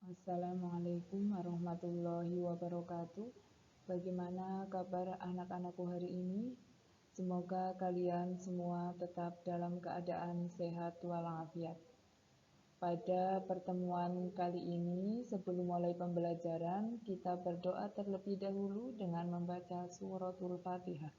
Assalamualaikum warahmatullahi wabarakatuh. Bagaimana kabar anak-anakku hari ini? Semoga kalian semua tetap dalam keadaan sehat walafiat. Pada pertemuan kali ini, sebelum mulai pembelajaran, kita berdoa terlebih dahulu dengan membaca suratul Fatihah.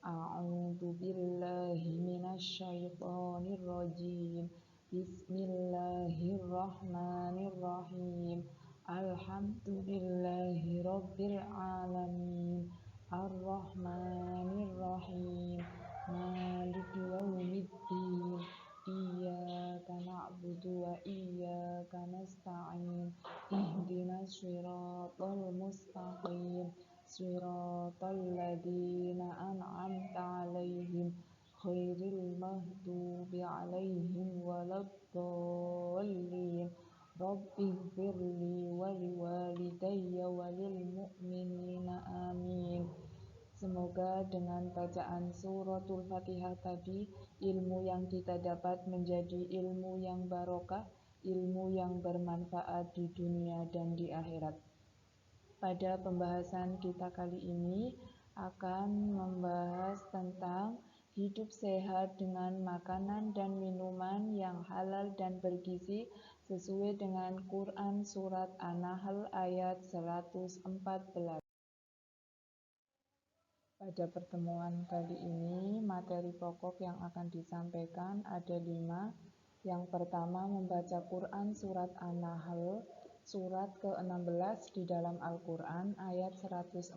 A'udzu billahi minasyaitonir rajim. Bismillahirrahmanirrahim. Alhamdulillahi rabbil alamin. Arrahmanirrahim. Maliki yaumiddin. Iyyaka na'budu wa iyyaka nasta'in. Ihdinas shiratal mustaqim. Shiratal ladzina an'amta 'alaihim ghairil maghdubi 'alaihim waladdallin. Rabbighfirli wa liwalidayya wa lil mu'minina amin. Semoga dengan bacaan suratul Fatihah tadi, ilmu yang kita dapat menjadi ilmu yang barokah, ilmu yang bermanfaat di dunia dan di akhirat. Pada pembahasan kita kali ini akan membahas tentang hidup sehat dengan makanan dan minuman yang halal dan bergizi sesuai dengan Quran Surat An-Nahl ayat 114. Pada pertemuan kali ini, materi pokok yang akan disampaikan ada 5. Yang pertama, membaca Quran Surat An-Nahl, surat ke-16 di dalam Al-Quran, ayat 114.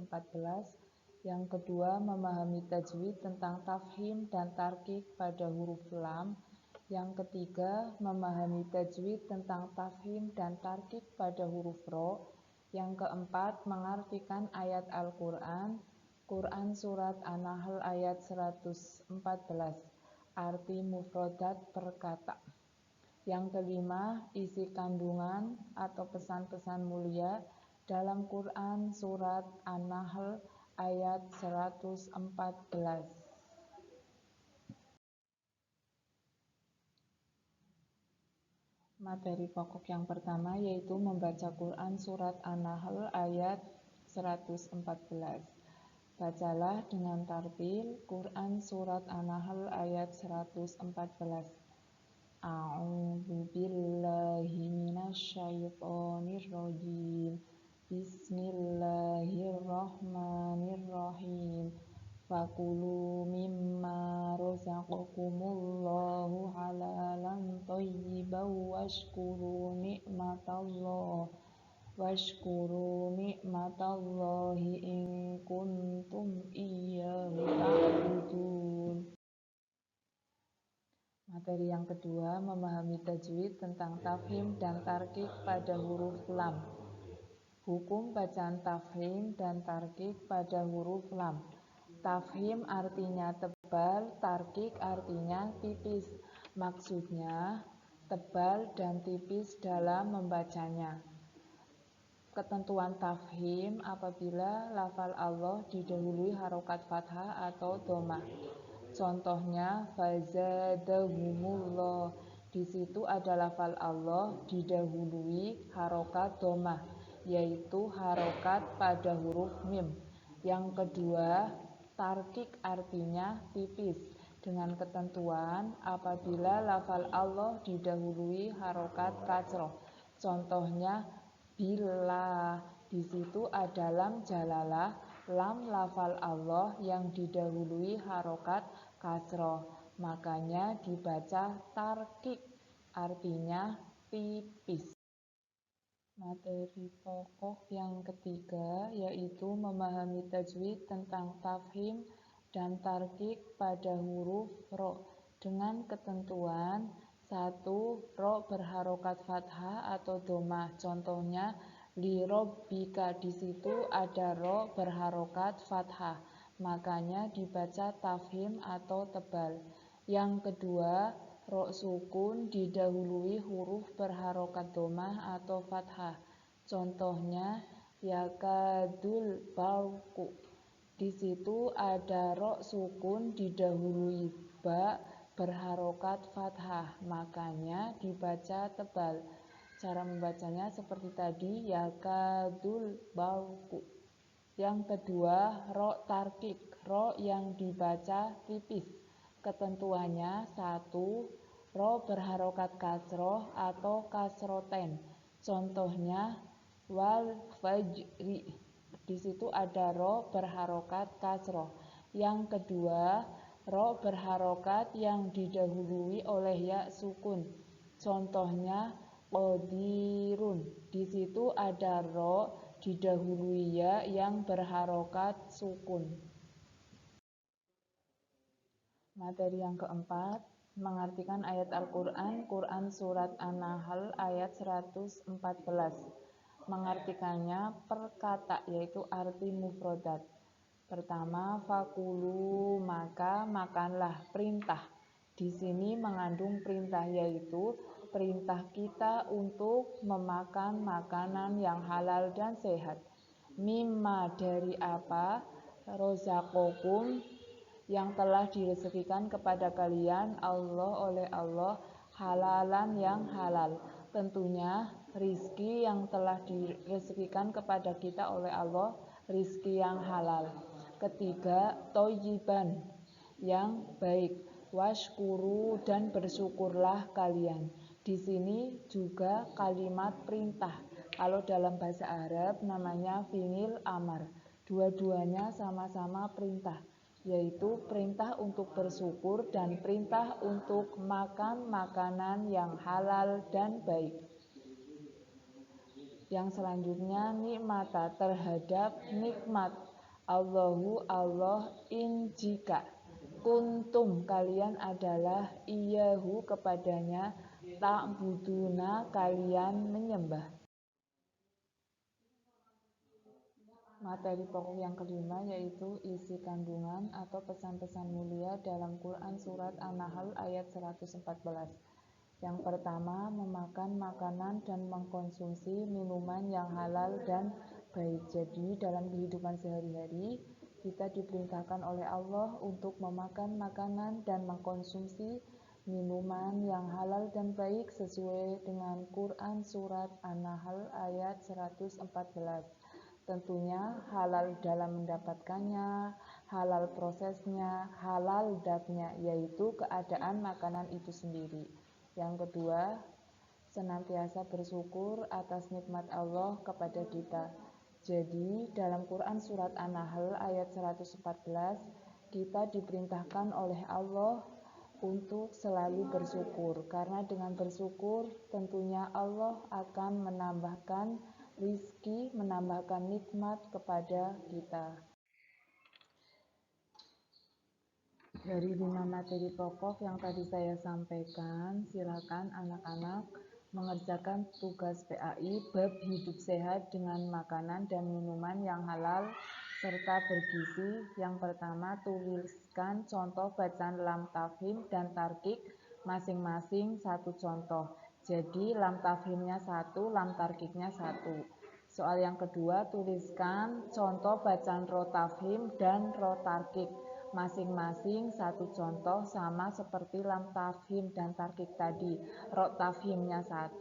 Yang kedua, memahami tajwid tentang tafhim dan tarkik pada huruf lam. Yang ketiga, memahami tajwid tentang tafhim dan tarkik pada huruf ro. Yang keempat, mengartikan ayat Al-Quran, Quran Surat An-Nahl ayat 114, arti mufradat perkata. Yang kelima, isi kandungan atau pesan-pesan mulia dalam Quran Surat An-Nahl ayat 114. Materi pokok yang pertama yaitu membaca Quran Surat An-Nahl ayat 114. Bacalah dengan tartil Quran Surat An-Nahl ayat 114. A'udzu billahi minasyaitonir rajim. Bismillahirrahmanirrahim. Fakulu mimma razaqakumullahu halalan thayyiban washkuru ni'matallahi in kuntum iyyahu ta'budun. Materi yang kedua, memahami tajwid tentang tafhim dan tarkik pada huruf lam. Hukum bacaan tafhim dan tarkik pada huruf lam. Tafhim artinya tebal, tarkik artinya tipis. Maksudnya tebal dan tipis dalam membacanya. Ketentuan tafhim apabila lafal Allah didahului harokat fathah atau dhammah. Contohnya fazadahumullah, di situ ada lafal Allah didahului harokat dhammah, yaitu harokat pada huruf mim. Yang kedua, tarkik artinya tipis, dengan ketentuan apabila lafal Allah didahului harokat kasroh. Contohnya bila, di situ ada lam jalalah, lam lafal Allah yang didahului harokat kasroh, makanya dibaca tarkik, artinya tipis. Materi pokok yang ketiga yaitu memahami tajwid tentang tafhim dan tarkik pada huruf ro dengan ketentuan 1. Ro berharokat fathah atau dhammah. Contohnya li robbika, di situ ada ro berharokat fathah, makanya dibaca tafhim atau tebal. Yang kedua, ro sukun didahului huruf berharokat dhammah atau fathah. Contohnya yakadul barqu, di situ ada ro sukun didahului ba berharokat fathah, makanya dibaca tebal. Cara membacanya seperti tadi, yakadul barku. Yang kedua, ro tarkik, ro yang dibaca tipis. Ketentuannya 1, ro berharokat kasroh atau kasroten. Contohnya wal fajri. Di situ ada ro berharokat kasroh. Yang kedua, ro berharokat yang didahului oleh ya sukun. Contohnya qadirun. Di situ ada ro didahului ya yang berharokat sukun. Materi yang keempat, mengartikan ayat Al-Quran, Quran Surat An-Nahl ayat 114. Mengartikannya per kata, yaitu arti mufrodat. Pertama, fakulu, maka makanlah, perintah. Di sini mengandung perintah, yaitu perintah kita untuk memakan makanan yang halal dan sehat. Mimma, dari apa? Rozakokum, yang telah direzekikan kepada kalian Allah oleh Allah, halalan yang halal. Tentunya rizki yang telah direzekikan kepada kita oleh Allah, rizki yang halal. Ketiga, toyiban, yang baik. Washkuru, dan bersyukurlah kalian. Di sini juga kalimat perintah. Kalau dalam bahasa Arab namanya fi'il amar. Dua-duanya sama-sama perintah, yaitu perintah untuk bersyukur dan perintah untuk makan makanan yang halal dan baik. Yang selanjutnya, nikmata, terhadap nikmat. Allahu, Allah, in, jika. Kuntum, kalian adalah, iyahu, kepadanya, ta'buduna, kalian menyembah. Materi pokok yang kelima yaitu isi kandungan atau pesan-pesan mulia dalam Quran Surat An-Nahl ayat 114. Yang pertama, memakan makanan dan mengkonsumsi minuman yang halal dan baik. Jadi dalam kehidupan sehari-hari kita diperintahkan oleh Allah untuk memakan makanan dan mengkonsumsi minuman yang halal dan baik sesuai dengan Quran Surat An-Nahl ayat 114. Tentunya halal dalam mendapatkannya, halal prosesnya, halal datnya, yaitu keadaan makanan itu sendiri. Yang kedua, senantiasa bersyukur atas nikmat Allah kepada kita. Jadi dalam Quran Surat An-Nahl ayat 114, kita diperintahkan oleh Allah untuk selalu bersyukur, karena dengan bersyukur tentunya Allah akan menambahkan rizki, menambahkan nikmat kepada kita. Dari 5 materi pokok yang tadi saya sampaikan, silakan anak-anak mengerjakan tugas PAI bab hidup sehat dengan makanan dan minuman yang halal serta bergizi. Yang pertama, tuliskan contoh bacaan lam tafhim dan tarkik masing-masing satu contoh. Jadi lam tafhimnya 1, lam tarkiknya 1. Soal yang kedua, tuliskan contoh bacaan ro tafhim dan ro tarkik masing-masing satu contoh, sama seperti lam tafhim dan tarkik tadi. Ro tafhimnya 1,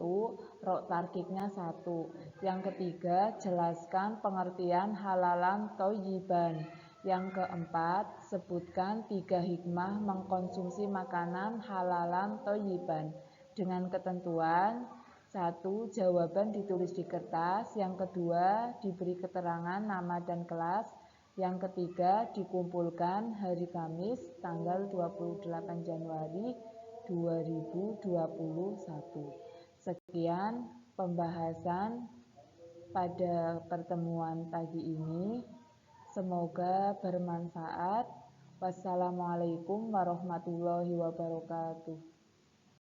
ro tarkiknya 1. Yang ketiga, jelaskan pengertian halalan toyiban. Yang keempat, sebutkan 3 hikmah mengkonsumsi makanan halalan toyiban. Dengan ketentuan 1. Jawaban ditulis di kertas. Yang kedua, diberi keterangan nama dan kelas. Yang ketiga, dikumpulkan hari Kamis tanggal 28 Januari 2021. Sekian pembahasan pada pertemuan pagi ini. Semoga bermanfaat. Wassalamualaikum warahmatullahi wabarakatuh.